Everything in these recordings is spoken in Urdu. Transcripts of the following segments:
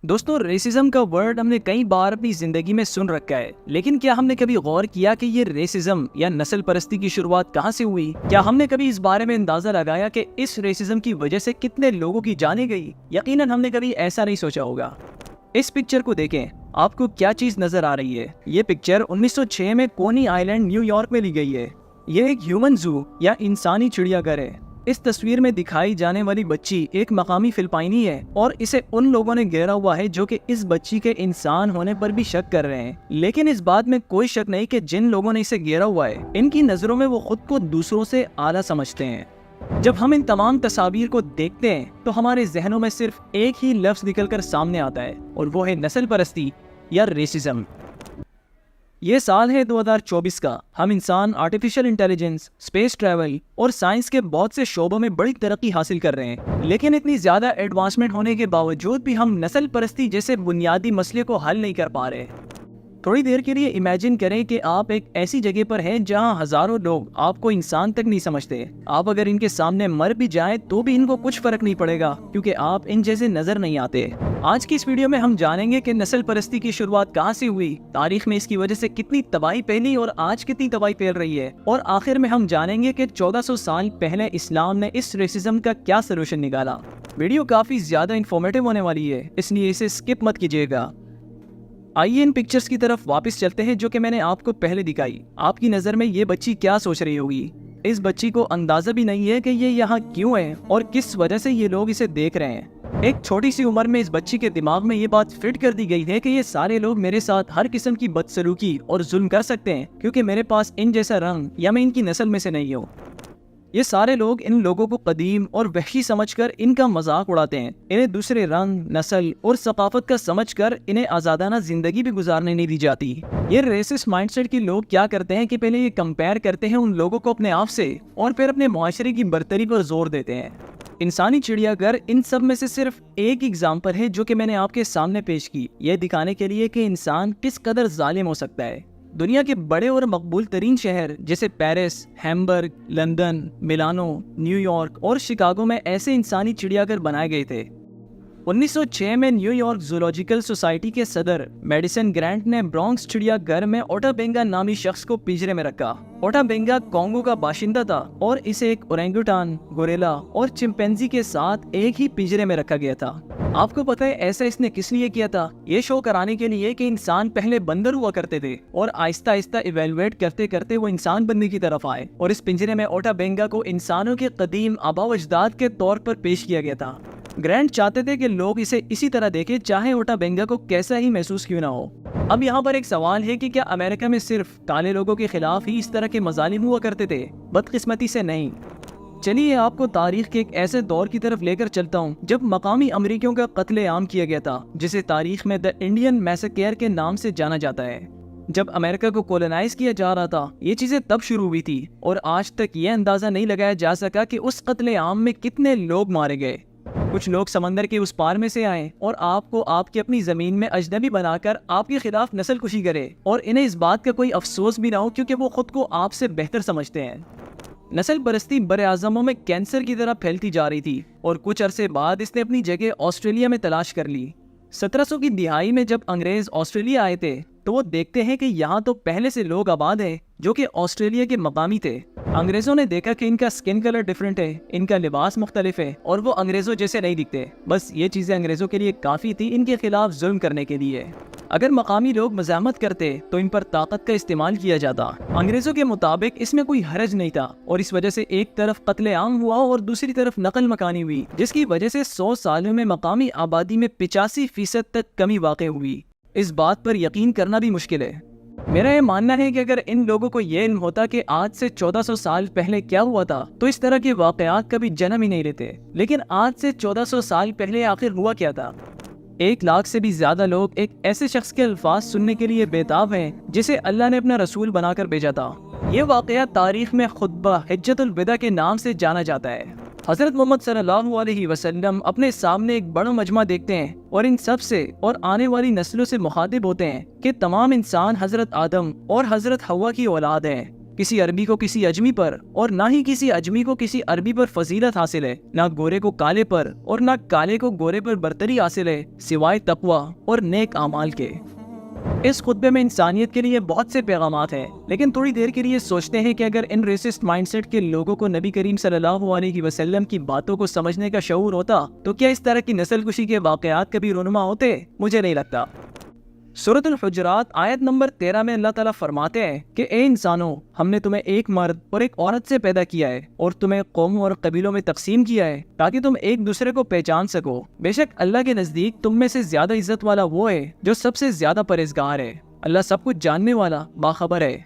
دوستوں، ریسزم کا ورڈ ہم نے کئی بار اپنی زندگی میں سن رکھا ہے، لیکن کیا ہم نے کبھی غور کیا کہ یہ ریسزم یا نسل پرستی کی شروعات کہاں سے ہوئی؟ کیا ہم نے کبھی اس بارے میں اندازہ لگایا کہ اس ریسزم کی وجہ سے کتنے لوگوں کی جانیں گئی؟ یقیناً ہم نے کبھی ایسا نہیں سوچا ہوگا۔ اس پکچر کو دیکھیں، آپ کو کیا چیز نظر آ رہی ہے؟ یہ پکچر 1906 میں کونی آئی لینڈ، نیو یارک میں لی گئی ہے۔ یہ ایک ہیومن زو یا انسانی چڑیا گھر ہے۔ اس تصویر میں دکھائی جانے والی بچی ایک مقامی فلپائنی ہے اور اسے ان لوگوں نے گھیرا ہوا ہے جو کہ اس بچی کے انسان ہونے پر بھی شک کر رہے ہیں۔ لیکن اس بات میں کوئی شک نہیں کہ جن لوگوں نے اسے گھیرا ہوا ہے، ان کی نظروں میں وہ خود کو دوسروں سے اعلیٰ سمجھتے ہیں۔ جب ہم ان تمام تصاویر کو دیکھتے ہیں تو ہمارے ذہنوں میں صرف ایک ہی لفظ نکل کر سامنے آتا ہے، اور وہ ہے نسل پرستی یا ریسزم۔ یہ سال ہے 2024 کا۔ ہم انسان آرٹیفیشل انٹیلیجنس، اسپیس ٹریول اور سائنس کے بہت سے شعبوں میں بڑی ترقی حاصل کر رہے ہیں، لیکن اتنی زیادہ ایڈوانسمنٹ ہونے کے باوجود بھی ہم نسل پرستی جیسے بنیادی مسئلے کو حل نہیں کر پا رہے۔ تھوڑی دیر کے لیے امیجن کریں کہ آپ ایک ایسی جگہ پر ہیں جہاں ہزاروں لوگ آپ کو انسان تک نہیں سمجھتے۔ آپ اگر ان کے سامنے مر بھی جائیں تو بھی ان کو کچھ فرق نہیں پڑے گا، کیونکہ آپ ان جیسے نظر نہیں آتے۔ آج کی اس ویڈیو میں ہم جانیں گے کہ نسل پرستی کی شروعات کہاں سے ہوئی، تاریخ میں اس کی وجہ سے کتنی تباہی پھیلی اور آج کتنی تباہی پھیل رہی ہے، اور آخر میں ہم جانیں گے کہ 1400 سال پہلے اسلام نے اس ریسزم کا کیا سلوشن نکالا۔ ویڈیو کافی زیادہ انفارمیٹیو ہونے والی ہے، اس لیے اسے سکپ مت کیجیے گا۔ آئیے ان پکچرز کی طرف واپس چلتے ہیں جو کہ میں نے آپ کو پہلے دکھائی۔ آپ کی نظر میں یہ بچی کیا سوچ رہی ہوگی؟ اس بچی کو اندازہ بھی نہیں ہے کہ یہ یہاں کیوں ہے اور کس وجہ سے یہ لوگ اسے دیکھ رہے ہیں۔ ایک چھوٹی سی عمر میں اس بچی کے دماغ میں یہ بات فٹ کر دی گئی ہے کہ یہ سارے لوگ میرے ساتھ ہر قسم کی بدسلوکی اور ظلم کر سکتے ہیں کیونکہ میرے پاس ان جیسا رنگ یا میں ان کی نسل میں سے نہیں ہوں۔ یہ سارے لوگ ان لوگوں کو قدیم اور وحشی سمجھ کر ان کا مذاق اڑاتے ہیں، انہیں دوسرے رنگ، نسل اور ثقافت کا سمجھ کر انہیں آزادانہ زندگی بھی گزارنے نہیں دی جاتی۔ یہ ریسسٹ مائنڈ سیٹ کے لوگ کیا کرتے ہیں کہ پہلے یہ کمپیئر کرتے ہیں ان لوگوں کو اپنے آپ سے، اور پھر اپنے معاشرے کی برتری پر زور دیتے ہیں۔ انسانی چڑیا گھر ان سب میں سے صرف ایک ایگزامپل ہے جو کہ میں نے آپ کے سامنے پیش کی، یہ دکھانے کے لیے کہ انسان کس قدر ظالم ہو سکتا ہے۔ دنیا کے بڑے اور مقبول ترین شہر جیسے Paris, Hamburg, London, Milano, New York اور شکاگو میں ایسے انسانی چڑیا گھر بنائے گئے تھے۔ 1906 میں نیو یارک زولوجیکل سوسائٹی کے صدر میڈیسن گرانٹ نے برونکس چڑیا گھر میں اوٹا بینگا نامی شخص کو پنجرے میں رکھا۔ اوٹا بینگا کانگو کا باشندہ تھا اور اسے ایک اورنگوٹان، گوریلا اور چمپینزی کے ساتھ ایک ہی پنجرے میں رکھا گیا تھا۔ آپ کو پتہ ہے ایسا اس نے کس لیے کیا تھا؟ یہ شو کرانے کے لیے کہ انسان پہلے بندر ہوا کرتے تھے اور آہستہ آہستہ ایویلویٹ کرتے کرتے وہ انسان بننے کی طرف آئے، اور اس پنجرے میں اوٹا بینگا کو انسانوں کے قدیم آباء و اجداد کے طور پر پیش کیا گیا تھا۔ گرانٹ چاہتے تھے کہ لوگ اسے اسی طرح دیکھیں چاہے اوٹا بینگا کو کیسا ہی محسوس کیوں نہ ہو۔ اب یہاں پر ایک سوال ہے کہ کیا امریکہ میں صرف کالے لوگوں کے خلاف ہی اس طرح کے مظالم ہوا کرتے تھے؟ بدقسمتی سے نہیں۔ چلیے آپ کو تاریخ کے ایک ایسے دور کی طرف لے کر چلتا ہوں جب مقامی امریکیوں کا قتل عام کیا گیا تھا، جسے تاریخ میں دا انڈین میسیکر کے نام سے جانا جاتا ہے۔ جب امریکہ کو کولونائز کیا جا رہا تھا، یہ چیزیں تب شروع ہوئی تھی، اور آج تک یہ اندازہ نہیں لگایا جا سکا کہ اس قتل عام میں کتنے لوگ مارے گئے۔ کچھ لوگ سمندر کے اس پار میں سے آئے اور آپ کو آپ کی اپنی زمین میں اجنبی بنا کر آپ کے خلاف نسل کشی کرے، اور انہیں اس بات کا کوئی افسوس بھی نہ ہو کیونکہ وہ خود کو آپ سے بہتر سمجھتے ہیں۔ نسل پرستی براعظموں میں کینسر کی طرح پھیلتی جا رہی تھی، اور کچھ عرصے بعد اس نے اپنی جگہ آسٹریلیا میں تلاش کر لی۔ 1700 کی دہائی میں جب انگریز آسٹریلیا آئے تھے تو وہ دیکھتے ہیں کہ یہاں تو پہلے سے لوگ آباد ہیں جو کہ آسٹریلیا کے مقامی تھے۔ انگریزوں نے دیکھا کہ ان کا سکن کلر ڈیفرنٹ ہے، ان کا لباس مختلف ہے، اور وہ انگریزوں جیسے نہیں دکھتے۔ بس یہ چیزیں انگریزوں کے لیے کافی تھی ان کے خلاف ظلم کرنے کے لیے۔ اگر مقامی لوگ مزاحمت کرتے تو ان پر طاقت کا استعمال کیا جاتا۔ انگریزوں کے مطابق اس میں کوئی حرج نہیں تھا، اور اس وجہ سے ایک طرف قتل عام ہوا اور دوسری طرف نقل مکانی ہوئی، جس کی وجہ سے 100 سالوں میں مقامی آبادی میں 85% تک کمی واقع ہوئی۔ اس بات پر یقین کرنا بھی مشکل ہے۔ میرا یہ ماننا ہے کہ اگر ان لوگوں کو یہ علم ہوتا کہ آج سے 1400 سال پہلے کیا ہوا تھا تو اس طرح کے واقعات کبھی جنم ہی نہیں لیتے۔ لیکن آج سے 1400 سال پہلے آخر ہوا کیا تھا؟ 1 لاکھ سے بھی زیادہ لوگ ایک ایسے شخص کے الفاظ سننے کے لیے بےتاب ہیں جسے اللہ نے اپنا رسول بنا کر بھیجا تھا۔ یہ واقعہ تاریخ میں خطبہ حجۃ الوداع کے نام سے جانا جاتا ہے۔ حضرت محمد صلی اللہ علیہ وسلم اپنے سامنے ایک بڑا مجمع دیکھتے ہیں اور ان سب سے اور آنے والی نسلوں سے مخاطب ہوتے ہیں کہ تمام انسان حضرت آدم اور حضرت حوا کی اولاد ہیں۔ کسی عربی کو کسی اجمی پر، اور نہ ہی کسی اجمی کو کسی عربی پر فضیلت حاصل ہے، نہ گورے کو کالے پر اور نہ کالے کو گورے پر برتری حاصل ہے، سوائے تقوی اور نیک اعمال کے۔ اس خطبے میں انسانیت کے لیے بہت سے پیغامات ہیں، لیکن تھوڑی دیر کے لیے سوچتے ہیں کہ اگر ان ریسسٹ مائنڈ سیٹ کے لوگوں کو نبی کریم صلی اللہ علیہ وسلم کی باتوں کو سمجھنے کا شعور ہوتا تو کیا اس طرح کی نسل کشی کے واقعات کبھی رونما ہوتے؟ مجھے نہیں لگتا۔ سورۃ الحجرات آیت نمبر 13 میں اللہ تعالیٰ فرماتے ہیں کہ اے انسانوں، ہم نے تمہیں ایک مرد اور ایک عورت سے پیدا کیا ہے اور تمہیں قوموں اور قبیلوں میں تقسیم کیا ہے تاکہ تم ایک دوسرے کو پہچان سکو۔ بے شک اللہ کے نزدیک تم میں سے زیادہ عزت والا وہ ہے جو سب سے زیادہ پرہیزگار ہے۔ اللہ سب کچھ جاننے والا باخبر ہے۔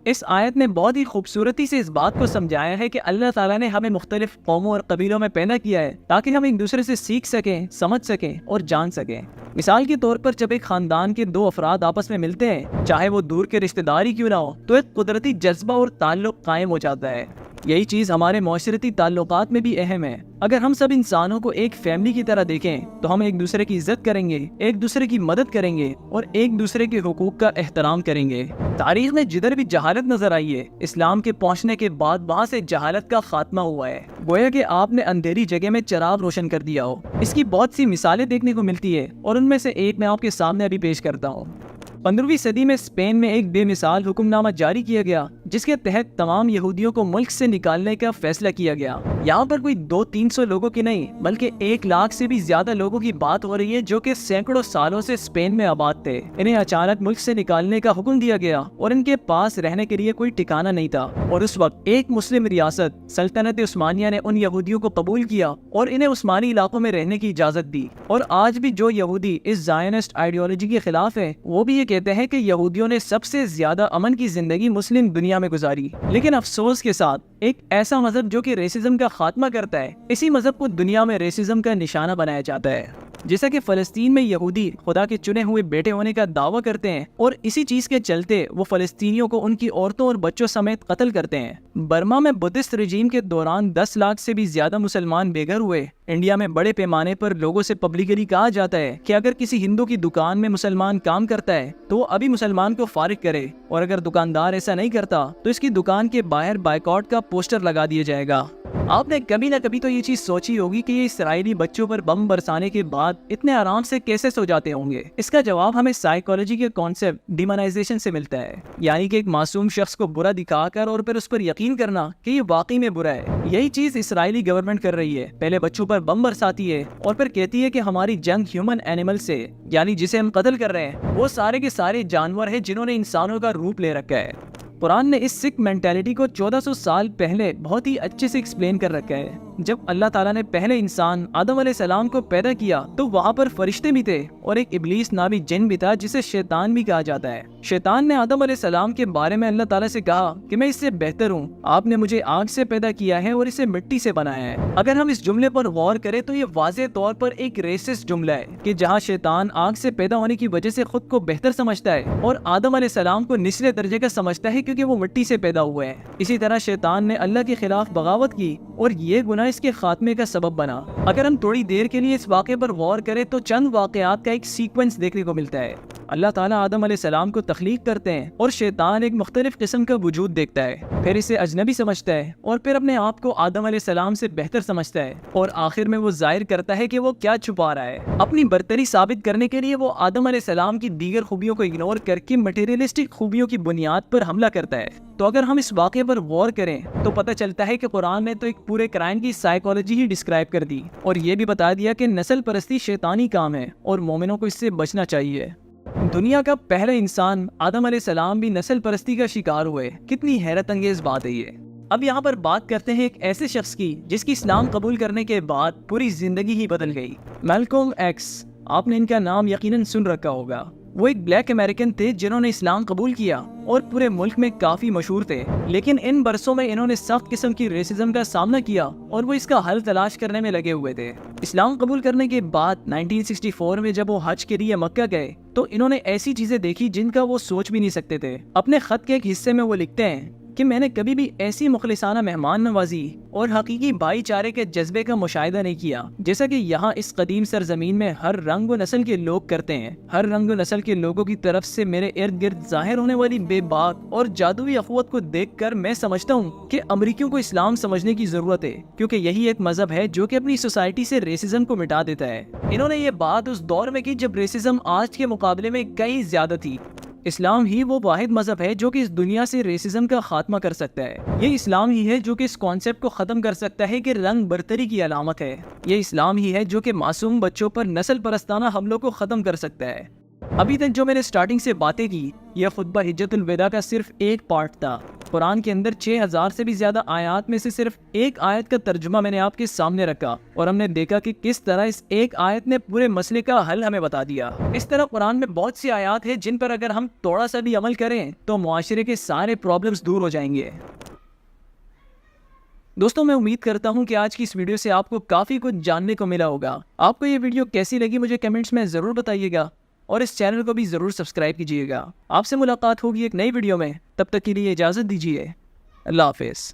اس آیت نے بہت ہی خوبصورتی سے اس بات کو سمجھایا ہے کہ اللہ تعالیٰ نے ہمیں مختلف قوموں اور قبیلوں میں پیدا کیا ہے تاکہ ہم ایک دوسرے سے سیکھ سکیں، سمجھ سکیں اور جان سکیں۔ مثال کے طور پر جب ایک خاندان کے دو افراد آپس میں ملتے ہیں، چاہے وہ دور کے رشتہ داری کیوں نہ ہو، تو ایک قدرتی جذبہ اور تعلق قائم ہو جاتا ہے۔ یہی چیز ہمارے معاشرتی تعلقات میں بھی اہم ہے۔ اگر ہم سب انسانوں کو ایک فیملی کی طرح دیکھیں تو ہم ایک دوسرے کی عزت کریں گے، ایک دوسرے کی مدد کریں گے اور ایک دوسرے کے حقوق کا احترام کریں گے۔ تاریخ میں جدھر بھی جہالت نظر آئی ہے، اسلام کے پہنچنے کے بعد وہاں سے جہالت کا خاتمہ ہوا ہے، گویا کہ آپ نے اندھیری جگہ میں چراغ روشن کر دیا ہو۔ اس کی بہت سی مثالیں دیکھنے کو ملتی ہے اور ان میں سے ایک میں آپ کے سامنے ابھی پیش کرتا ہوں۔ 15ویں صدی میں اسپین میں ایک بے مثال حکم نامہ جاری کیا گیا جس کے تحت تمام یہودیوں کو ملک سے نکالنے کا فیصلہ کیا گیا۔ یہاں پر کوئی 200-300 لوگوں کی نہیں بلکہ 1 لاکھ سے بھی زیادہ لوگوں کی بات ہو رہی ہے جو کہ سینکڑوں سالوں سے اسپین میں آباد تھے۔ انہیں اچانک ملک سے نکالنے کا حکم دیا گیا اور ان کے پاس رہنے کے لیے کوئی ٹھکانہ نہیں تھا، اور اس وقت ایک مسلم ریاست سلطنت عثمانیہ نے ان یہودیوں کو قبول کیا اور انہیں عثمانی علاقوں میں رہنے کی اجازت دی۔ اور آج بھی جو یہودی اس زائنسٹ آئیڈیالوجی کے خلاف ہے وہ بھی یہ کہتے ہیں کہ یہودیوں نے سب سے زیادہ امن کی زندگی مسلم دنیا میں گزاری۔ لیکن افسوس کے ساتھ ایک ایسا مذہب جو کہ ریسزم کا خاتمہ کرتا ہے، اسی مذہب کو دنیا میں ریسزم کا نشانہ بنایا جاتا ہے۔ جیسا کہ فلسطین میں یہودی خدا کے چنے ہوئے بیٹے ہونے کا دعویٰ کرتے ہیں اور اسی چیز کے چلتے وہ فلسطینیوں کو ان کی عورتوں اور بچوں سمیت قتل کرتے ہیں۔ برما میں بدھسٹ رجیم کے دوران 10 لاکھ سے بھی زیادہ مسلمان بے گھر ہوئے۔ انڈیا میں بڑے پیمانے پر لوگوں سے پبلکلی کہا جاتا ہے کہ اگر کسی ہندو کی دکان میں مسلمان کام کرتا ہے تو وہ ابھی مسلمان کو فارغ کرے، اور اگر دکاندار ایسا نہیں کرتا تو اس کی دکان کے باہر بائیکاٹ کا پوسٹر لگا دیا جائے گا۔ آپ نے کبھی نہ کبھی تو یہ چیز سوچی ہوگی کہ یہ اسرائیلی بچوں پر بم برسانے کے بعد اتنے آرام سے کیسے سو جاتے ہوں گے؟ اس کا جواب ہمیں سائیکالوجی کے کانسیپٹ ڈیمونائزیشن سے ملتا ہے، یعنی کہ ایک معصوم شخص کو برا دکھا کر اور پھر اس پر یقین کرنا کہ یہ واقعی میں برا ہے۔ یہی چیز اسرائیلی گورنمنٹ کر رہی ہے، پہلے بچوں پر بم برساتی ہے اور پھر کہتی ہے کہ ہماری جنگ ہیومن اینیمل سے، یعنی جسے ہم قتل کر رہے ہیں وہ سارے کے سارے جانور ہیں جنہوں نے انسانوں کا روپ لے رکھا ہے۔ قرآن نے اس سکھ مینٹیلٹی کو 1400 سال پہلے بہت ہی اچھے سے ایکسپلین کر رکھا ہے۔ جب اللہ تعالیٰ نے پہلے انسان آدم علیہ السلام کو پیدا کیا تو وہاں پر فرشتے بھی تھے اور ایک ابلیس نامی جن بھی تھا جسے شیطان بھی کہا جاتا ہے۔ شیطان نے آدم علیہ السلام کے بارے میں اللہ تعالیٰ سے کہا کہ میں اس سے بہتر ہوں، آپ نے مجھے آگ سے پیدا کیا ہے اور اسے مٹی سے بنایا ہے۔ اگر ہم اس جملے پر غور کریں تو یہ واضح طور پر ایک ریسسٹ جملہ ہے کہ جہاں شیطان آگ سے پیدا ہونے کی وجہ سے خود کو بہتر سمجھتا ہے اور آدم علیہ السلام کو نچلے درجے کا سمجھتا ہے کیونکہ وہ مٹی سے پیدا ہوئے ہیں، اسی طرح شیطان نے اللہ کے خلاف بغاوت کی اور یہ گناہ اس کے خاتمے کا سبب بنا۔ اگر ہم تھوڑی دیر کے لیے اس واقعے پر غور کریں تو چند واقعات کا ایک سیکوینس دیکھنے کو ملتا ہے۔ اللہ تعالیٰ آدم علیہ السلام کو تخلیق کرتے ہیں اور شیطان ایک مختلف قسم کا وجود دیکھتا ہے، پھر اسے اجنبی سمجھتا ہے اور پھر اپنے آپ کو آدم علیہ السلام سے بہتر سمجھتا ہے، اور آخر میں وہ ظاہر کرتا ہے کہ وہ کیا چھپا رہا ہے۔ اپنی برتری ثابت کرنے کے لیے وہ آدم علیہ السلام کی دیگر خوبیوں کو اگنور کر کے مٹیریلسٹک خوبیوں کی بنیاد پر حملہ کرتا ہے۔ تو اگر ہم اس واقعے پر غور کریں تو پتہ چلتا ہے کہ قرآن نے تو ایک پورے کرائم کی سائیکالوجی ہی ڈسکرائب کر دی اور یہ بھی بتا دیا کہ نسل پرستی شیطانی کام ہے اور مومنوں کو اس سے بچنا چاہیے۔ دنیا کا پہلا انسان آدم علیہ السلام بھی نسل پرستی کا شکار ہوئے۔ کتنی حیرت انگیز بات ہے یہ۔ اب یہاں پر بات کرتے ہیں ایک ایسے شخص کی جس کی اسلام قبول کرنے کے بعد پوری زندگی ہی بدل گئی، میلکوم ایکس۔ آپ نے ان کا نام یقیناً سن رکھا ہوگا۔ وہ ایک بلیک امریکن تھے جنہوں نے اسلام قبول کیا اور پورے ملک میں کافی مشہور تھے، لیکن ان برسوں میں انہوں نے سخت قسم کی ریسزم کا سامنا کیا اور وہ اس کا حل تلاش کرنے میں لگے ہوئے تھے۔ اسلام قبول کرنے کے بعد 1964 میں جب وہ حج کے لیے مکہ گئے تو انہوں نے ایسی چیزیں دیکھی جن کا وہ سوچ بھی نہیں سکتے تھے۔ اپنے خط کے ایک حصے میں وہ لکھتے ہیں، کہ میں نے کبھی بھی ایسی مخلصانہ مہمان نوازی اور حقیقی بھائی چارے کے جذبے کا مشاہدہ نہیں کیا جیسا کہ یہاں اس قدیم سرزمین میں ہر رنگ و نسل کے لوگ کرتے ہیں۔ ہر رنگ و نسل کے لوگوں کی طرف سے میرے ارد گرد ظاہر ہونے والی بے باک اور جادوئی اخوت کو دیکھ کر میں سمجھتا ہوں کہ امریکیوں کو اسلام سمجھنے کی ضرورت ہے، کیونکہ یہی ایک مذہب ہے جو کہ اپنی سوسائٹی سے ریسزم کو مٹا دیتا ہے۔ انہوں نے یہ بات اس دور میں کی جب ریسزم آج کے مقابلے میں کئی زیادہ تھی۔ اسلام ہی وہ واحد مذہب ہے جو کہ اس دنیا سے ریسزم کا خاتمہ کر سکتا ہے۔ یہ اسلام ہی ہے جو کہ اس کانسیپٹ کو ختم کر سکتا ہے کہ رنگ برتری کی علامت ہے۔ یہ اسلام ہی ہے جو کہ معصوم بچوں پر نسل پرستانہ حملوں کو ختم کر سکتا ہے۔ ابھی تک جو میں نے سٹارٹنگ سے باتیں کی، یہ خطبہ حجت الوداع کا صرف ایک پارٹ تھا۔ قرآن کے اندر 6000 سے بھی زیادہ آیات میں سے صرف ایک آیت کا ترجمہ میں نے آپ کے سامنے رکھا، اور ہم نے دیکھا کہ کس طرح اس ایک آیت نے پورے مسئلے کا حل ہمیں بتا دیا۔ اس طرح قرآن میں بہت سی آیات ہیں جن پر اگر ہم تھوڑا سا بھی عمل کریں تو معاشرے کے سارے پرابلمز دور ہو جائیں گے۔ دوستوں، میں امید کرتا ہوں کہ آج کی اس ویڈیو سے آپ کو کافی کچھ جاننے کو ملا ہوگا۔ آپ کو یہ ویڈیو کیسی لگی مجھے کمنٹس میں ضرور بتائیے گا، اور اس چینل کو بھی ضرور سبسکرائب کیجیے گا۔ آپ سے ملاقات ہوگی ایک نئی ویڈیو میں، تب تک کے لیے اجازت دیجیے۔ اللہ حافظ۔